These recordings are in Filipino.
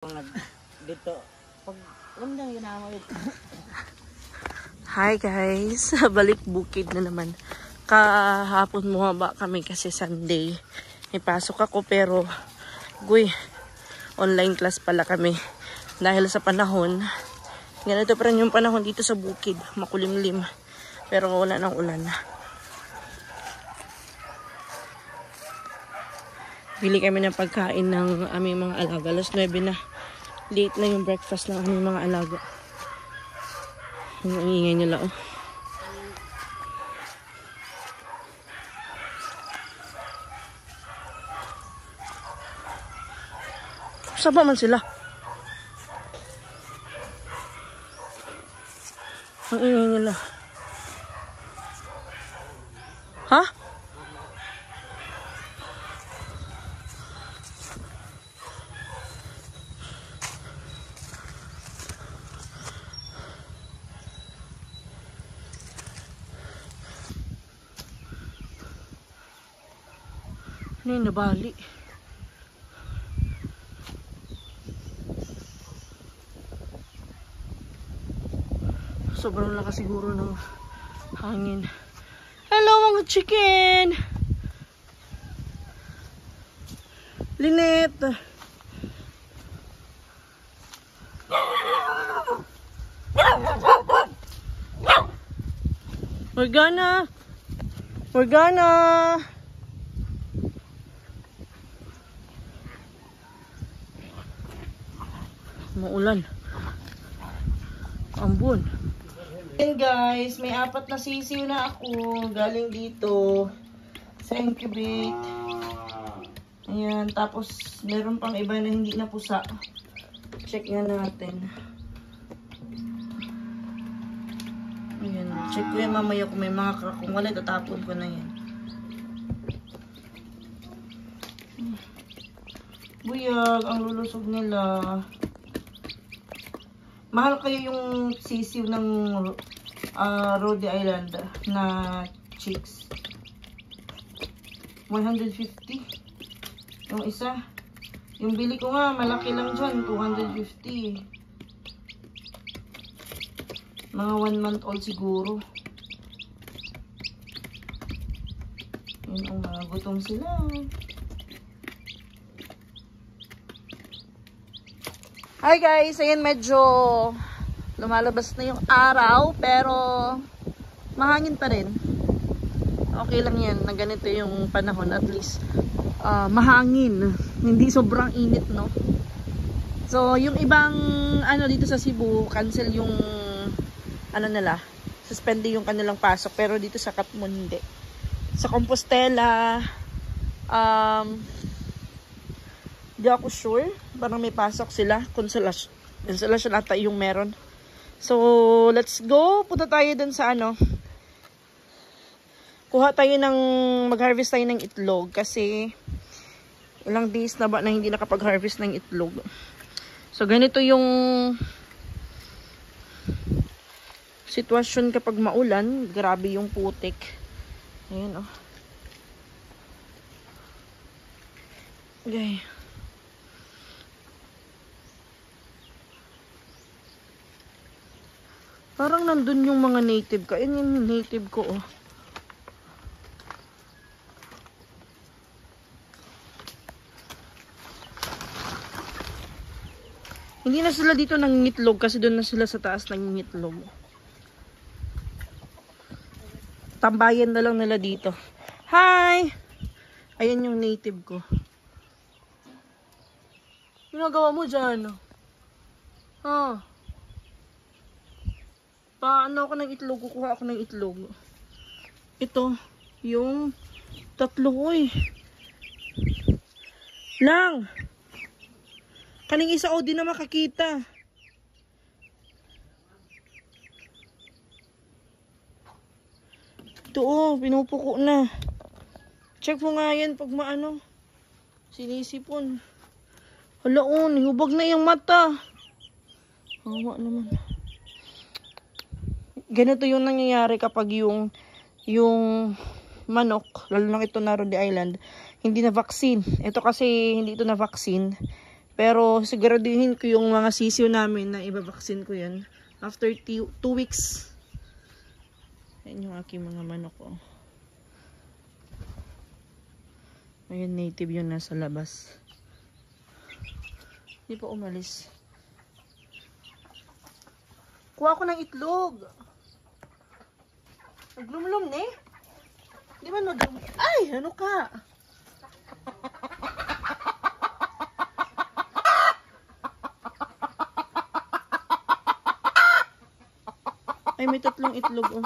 Dito pag undang ginamit. Hi guys, balik bukid na naman. Kahapon bumaba kami kasi Sunday. May pasok ako pero online class pala kami. Dahil sa panahon, ganito pa rin yung panahon dito sa bukid, makulimlim. Pero wala nang ulan. Bili kami ng pagkain ng aming mga alaga. Alas 9 na. Late na yung breakfast ng aming mga alaga. Ang ingay nila, oh. Saan ba man sila? Ang ingay nila. Ha? Ano yung nabali? Sobrang lakas siguro ng hangin. Hello mga chicken! Lynette! Morgana! Morgana! Maulan. Ambon. Ayan guys, may 4 na sisiw na ako galing dito sa incubate. Ayan, tapos meron pang iba na hindi na pusa. Check nga natin. Ayan, check ko yan mamaya kung may mga crack. Kung wala, tatapon ko na yan. Buyag, ang lulusog nila. Mahal kayo yung sisiw ng Rhode Island na chicks. 150 yung isa. Yung bili ko nga, malaki lang dyan, 250. Mga 1 month old siguro. Yun ang mga gutom sila. Hi guys, ayan medyo lumalabas na yung araw pero mahangin pa rin. Okay lang yan na ganito yung panahon, at least mahangin, hindi sobrang init, no? So yung ibang dito sa Cebu, cancel yung nila, suspende yung kanilang pasok, pero dito sa Katmon hindi. Sa Compostela di ako sure. Parang may pasok sila. Consolation ata yung meron. So, let's go. Punta tayo dun sa kuha tayo ng mag-harvest tayo ng itlog. Kasi, ilang days na ba na hindi nakapag-harvest ng itlog. So, ganito yung sitwasyon kapag maulan. Grabe yung putik. Ayan, oh. Okay. Parang nandun yung mga native ka. Yan yung native ko, oh. Hindi na sila dito nangingitlog kasi doon na sila sa taas nangingitlog. Tambayan na lang nila dito. Hi! Ayan yung native ko. Ginagawa mo dyan? Ah. Paano ako ng itlog? Kukuha ako ng itlog. Ito, yung 3, oy. Lang! Kaning isa, di na makakita. Ito, pinupuko na. Check mo nga yan pag sinisipon. Hala, hubog na yung mata. Hawa naman. Ganito yung nangyayari kapag yung manok, lalo lang ito na Rhode Island, hindi na vaccine. Ito kasi hindi ito na vaccine. Pero siguraduhin ko yung mga sisiw namin na ibabaksin ko yan. After 2 weeks. Ayan yung aking mga manok ko. Ayan, native yun nasa labas. Hindi pa umalis. Kuha ko ng itlog. Naglumlum na eh. Di ba naglumlum? Ay, ano ka? Ay, may 3 itlog oh.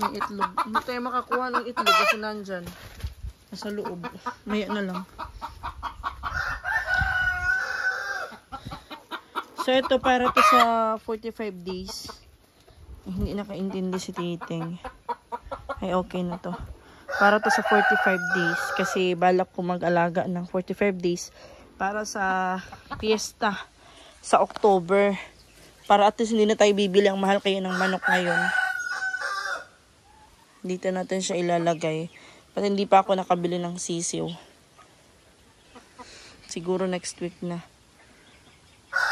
May itlog. Hindi tayo makakuha ng itlog kasi nandyan. Nasa loob. Maya na lang. So, ito para to sa 45 days. Hindi nakaintindi si Titing. Ay, okay na to. Para to sa 45 days. Kasi balak ko mag-alaga ng 45 days para sa fiesta sa October. Para at least hindi na tayo bibili ang mahal kayo ng manok ngayon. Dito natin siya ilalagay. At hindi pa ako nakabili ng sisiw. Siguro next week na.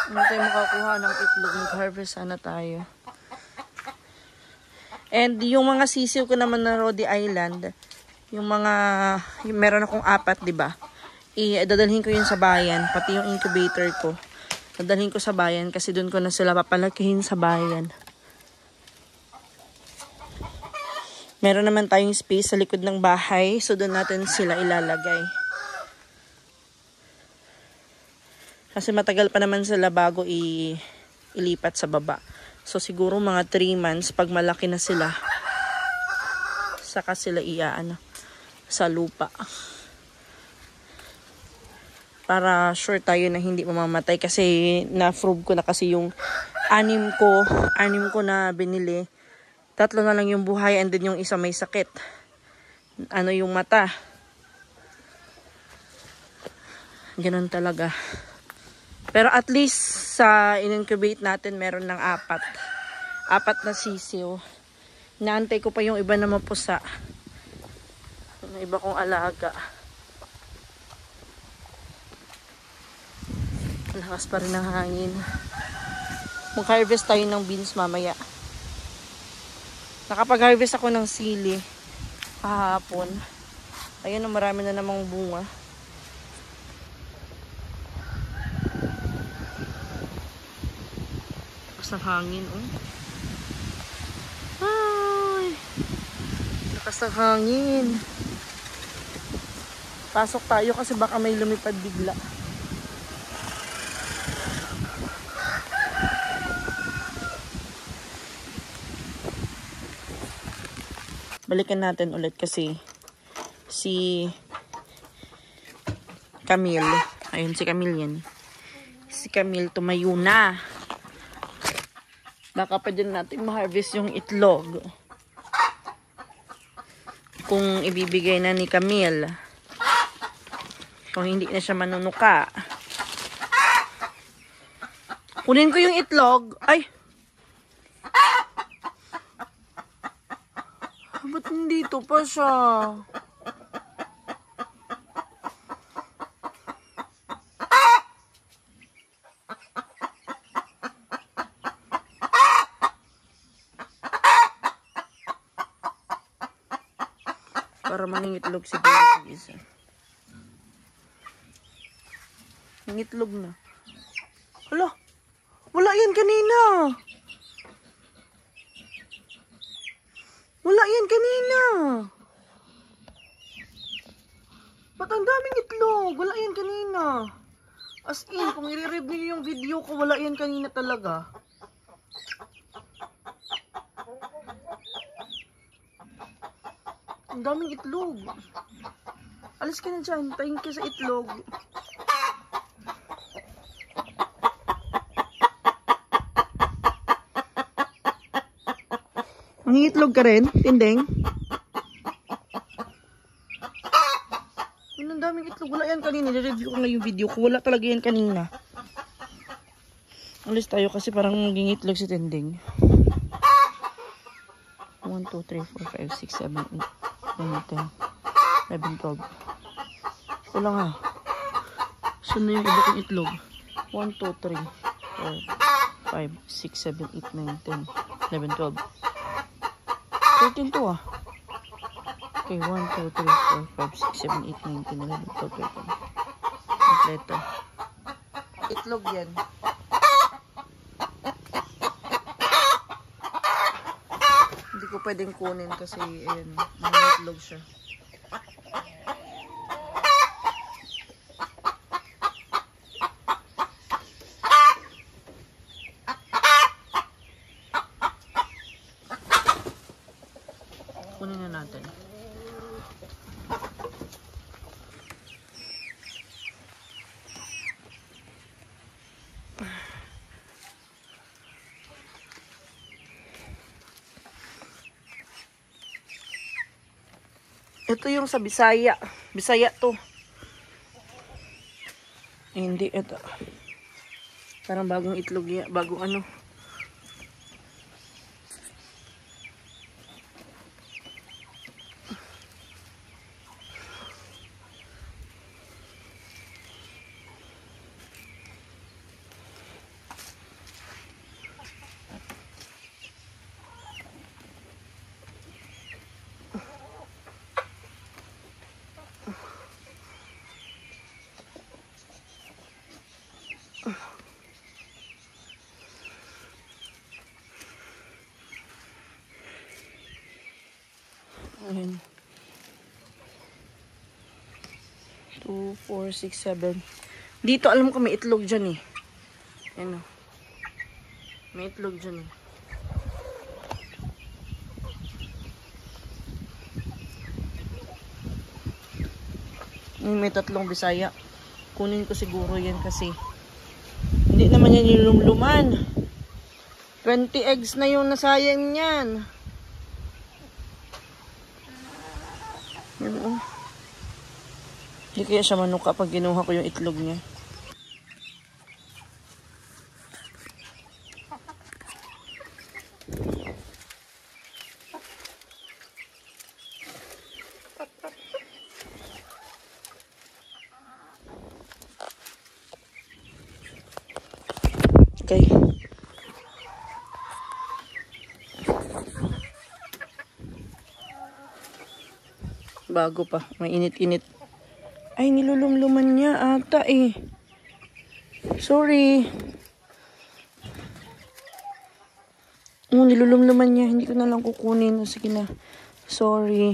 Hindi tayo makakuha ng itlog. Mag-harvest sana tayo. And yung mga sisiw ko naman na Rhode Island, yung meron akong 4, diba? Dadalhin ko yun sa bayan. Pati yung incubator ko. Dadalhin ko sa bayan kasi doon ko na sila papalakihin sa bayan. Meron naman tayong space sa likod ng bahay. So doon natin sila ilalagay. Kasi matagal pa naman sila bago ilipat sa baba. So siguro mga 3 months pag malaki na sila. Saka sila sa lupa. Para sure tayo na hindi mamamatay. Kasi na-prove ko na kasi yung 6 ko na binili. 3 na lang yung buhay and then yung isa may sakit. Yung mata. Ganun talaga. Pero at least sa in-incubate natin meron ng 4 na sisiw. Naantay ko pa yung iba na mapusa. Yung iba kong alaga. Lakas pa rin ng hangin. Mag-harvest tayo ng beans mamaya. Nakapag-harvest ako ng sili kahapon. Ayun, marami na namang bunga. Lakas ng hangin, oh. Ay! Lakas ng hangin. Pasok tayo kasi baka may lumipad bigla. Balikan natin ulit kasi si Camille, ayun si Camille yan. Si Camille tumayo na. Baka pa din natin ma-harvest yung itlog. Kung ibibigay na ni Camille. Kung hindi na siya manunuka. Kunin ko yung itlog. Ay! Ba't nandito pa siya? Para mangingitlog si Baby isa. Nangitlog na. Hala! Wala yan kanina! Wala yan kanina. Ba't ang daming itlog? Wala yan kanina. As in, kung i-review yung video ko, wala yan kanina talaga. Ang daming itlog. Alis ka na dyan. Tayin ka sa itlog. Mangingitlog ka rin, Tindeng? Ang daming ko nga yung video ko. Wala talaga yan kanina. Alis tayo kasi parang maging itlog si Tending. 1, 2, 3, 4, 5, 6, 7, 8, 9, 10, 11, 12. Wala nga. Saan na yung iba kong itlog? 1, 2, 3, 4, 5, 6, 7, 8, 9, 10, 11, 12. 13 to ah. Okay, 1, 2, 3, 4, 5, 6, 7, 8, 9, 10, 11, 12, 13. Kompleto. Itlog yan. Hindi ko pwedeng kunin kasi ayun, may itlog siya. Kunin na natin. Ito yung sa Bisaya. Bisaya to. Eh, hindi, ito. Parang bagong itlog niya. Bagong ano. Ayan. 2, 4, 6, 7. Dito alam ko may itlog dyan eh. Ayan o. May itlog dyan eh. May 3 Bisaya. Kunin ko siguro yan kasi hindi naman yan nilumluman. 20 eggs na yung nasayang yan. Yan o. Hindi kaya siya manuka pag ginuha ko yung itlog niya. Okay. Bago pa. May init-init. Ay, nilulumluman niya ata eh. Sorry. Nilulumluman niya. Hindi ko na lang kukunin. Sige na. Sorry.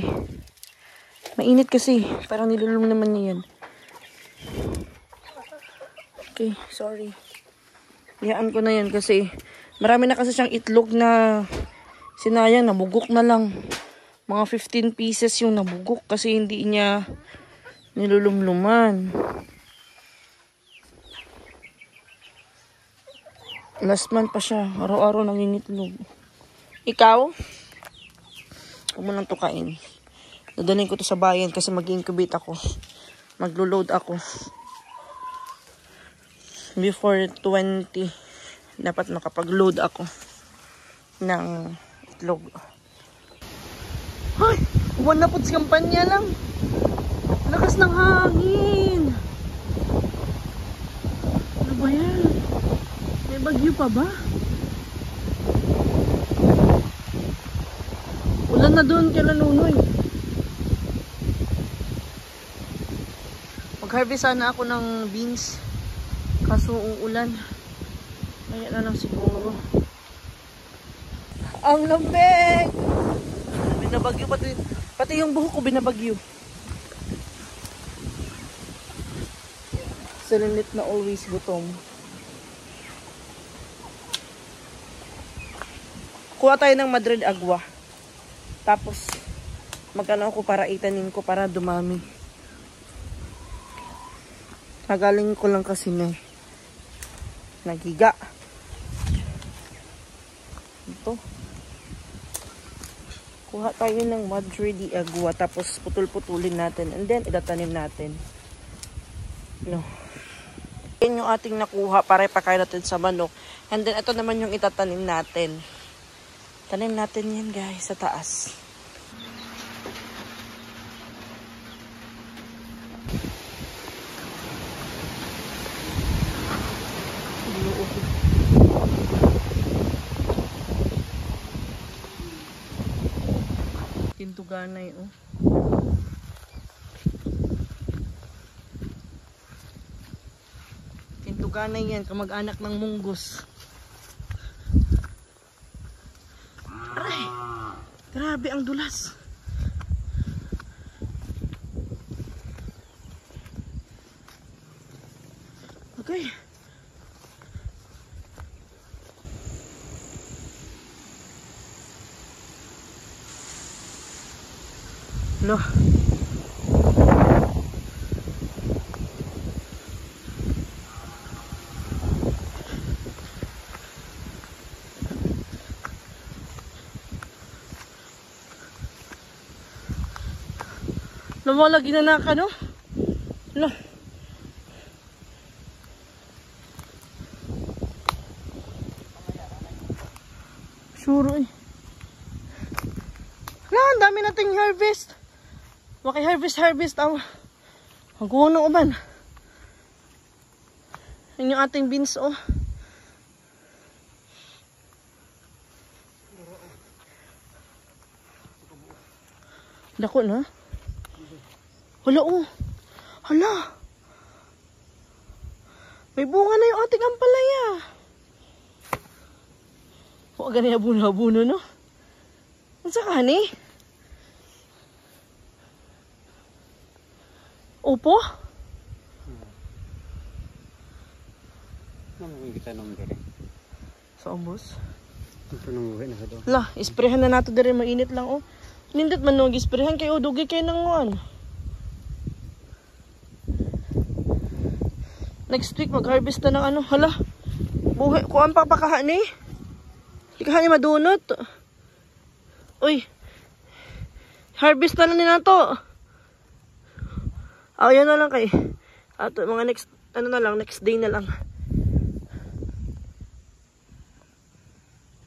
Mainit kasi. Parang nilulumluman niya yan. Okay, sorry. Hayaan ko na yan kasi marami na kasi siyang itlog na sinayang. Nabugok na lang. Mga 15 pieces yung nabugok kasi hindi niya nilulumluman. Last month pa siya. Araw-araw nangingitlog. Ikaw? Huwag mo nang tukain. Dadalhin ko to sa bayan kasi mag-incubate ako. Maglo-load ako. Before 20, dapat makapag-load ako ng itlog. Ay! Buwan na po sa kampanya lang. Lakas ng hangin. Ano ba yan? May bagyo pa ba? Ulan na doon kila Nunoy. Mag-harvest sana ako ng beans. Kaso uulan. Kaya na lang siguro. Ang lamig! Binabagyo pati yung buhok ko binabagyo. Silinit na always gutom. Kuha tayo ng Madrid agwa. Tapos magkano ako para itanim ko para dumami. Nagaling ko lang kasi na nagiga. Ito. Kuha tayo ng Madrid agwa tapos putol-putulin natin and then itatanim natin. No. Yan yung ating nakuha para ipakain natin sa manok. And then, ito naman yung itatanim natin. Tanim natin yan, guys, sa taas. Tintuganay, oh. Tintuganay yan, kamag-anak ng munggos. Aray! Grabe ang dulas. Okay. No. Lumala ginanaka, no? No. Sure, eh. Ang dami nating harvest. Maki-harvest ang guno uban. Yan yung ating beans, oh. Dako na. Hala, oh. Hala. May bunga na yung ating ampalaya. O, ganyan abuno-abuno, no? Ang saka ni? Opo? Ano kita nung dire? Sa umbos? Ito nung uwi na sa doon. La, isprehan na nato dire, mainit lang, oh. Nindot man nung isprehan kayo, dugi kayo ng ano. Next week, mag-harvest na ng ano. Hala, buhay, kuhaan pa pakahan eh. Di kahan niya madunot. Uy, harvest na lang nila to. Yan na lang kay. At mga next, ano na lang, next day na lang.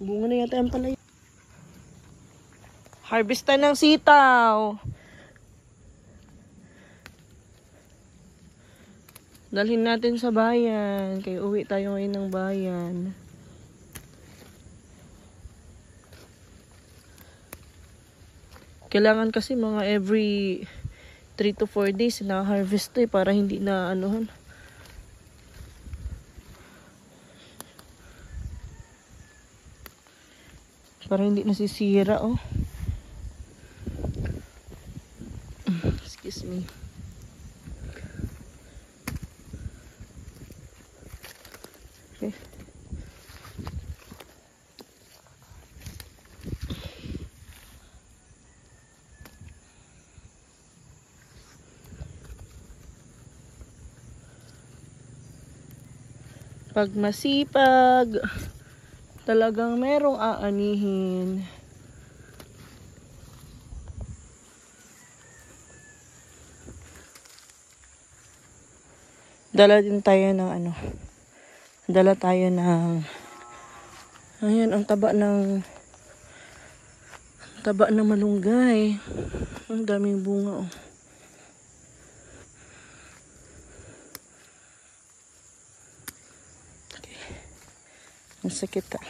Bunga na yata yung palay. Harvest tayo ng sitaw. Dalhin natin sa bayan. Kaya uwi tayo ngayon ng bayan. Kailangan kasi mga every 3 to 4 days na-harvest to, para hindi na anuhan. Para hindi nasisira, oh. Excuse me. Okay. Pag masipag, talagang merong aanihin. Dala din tayo ng ano. Dala tayo ng, ayan, ang taba ng malunggay. Ang daming bunga, oh. Ang sakit, ah.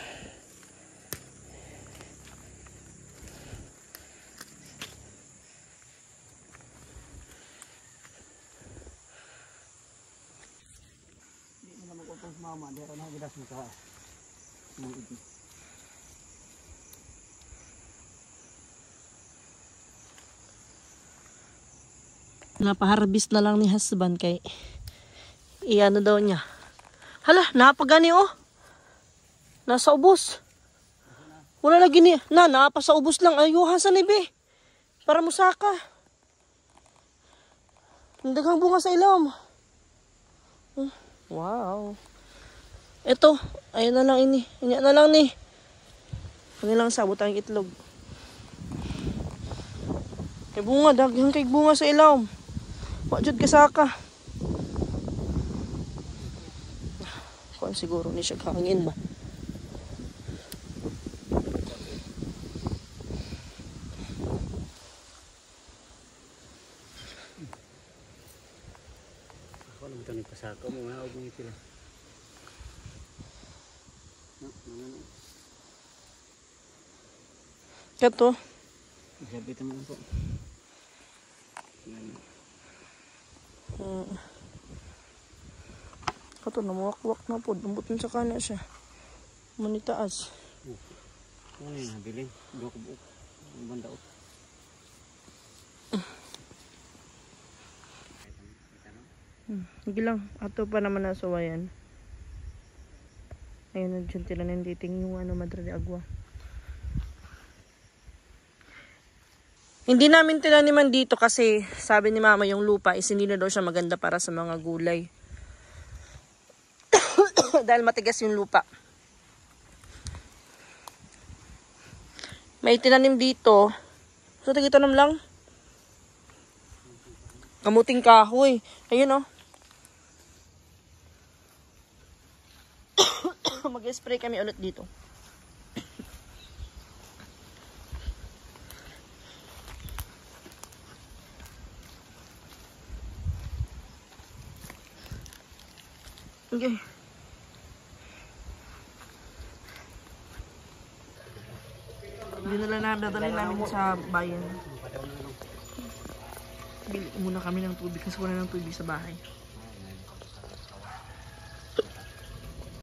Hindi mo naman kung mama, di rin ako gidas mo ka. Napaharbis na lang ni husband kay iano daw niya. Hala, napagani, oh. Nasa ubos. Wala lagi ni. Napa sa ubos lang. Ayuhan sa nibi. Para musaka. Ang daghang bunga sa ilom. Wow. Ito. Ayun na lang ini. Inya na lang ni. Kanilang sabot ang itlog. Kay bunga. Daghang kay bunga sa ilom. Wajud kasaka. kuan siguro ni siya hangin ba. Ako naman ito nagpasako mo. Huwag mo sila. Kato. Sabitan mo lang po. Kato, namuwak-wak na po. Dumbutin sa kana siya. Manitaas. Ano yung nabiling? Dua ko buok. Banda o. Sige lang. Ato pa naman nasuwayan. Ayun na dyan tila nanditing yung Madre de Agua. Hindi namin tinaniman dito kasi sabi ni mama yung lupa is hindi na daw siya maganda para sa mga gulay. Dahil matigas yung lupa. May tinanim dito. So, tagitanam lang. Kamuting kahoy. Ayun, oh. Mag-spray kami ulit dito. Okay. Dadalhin namin sa bayan. Bili muna kami ng tubig kasi wala ng tubig sa bahay.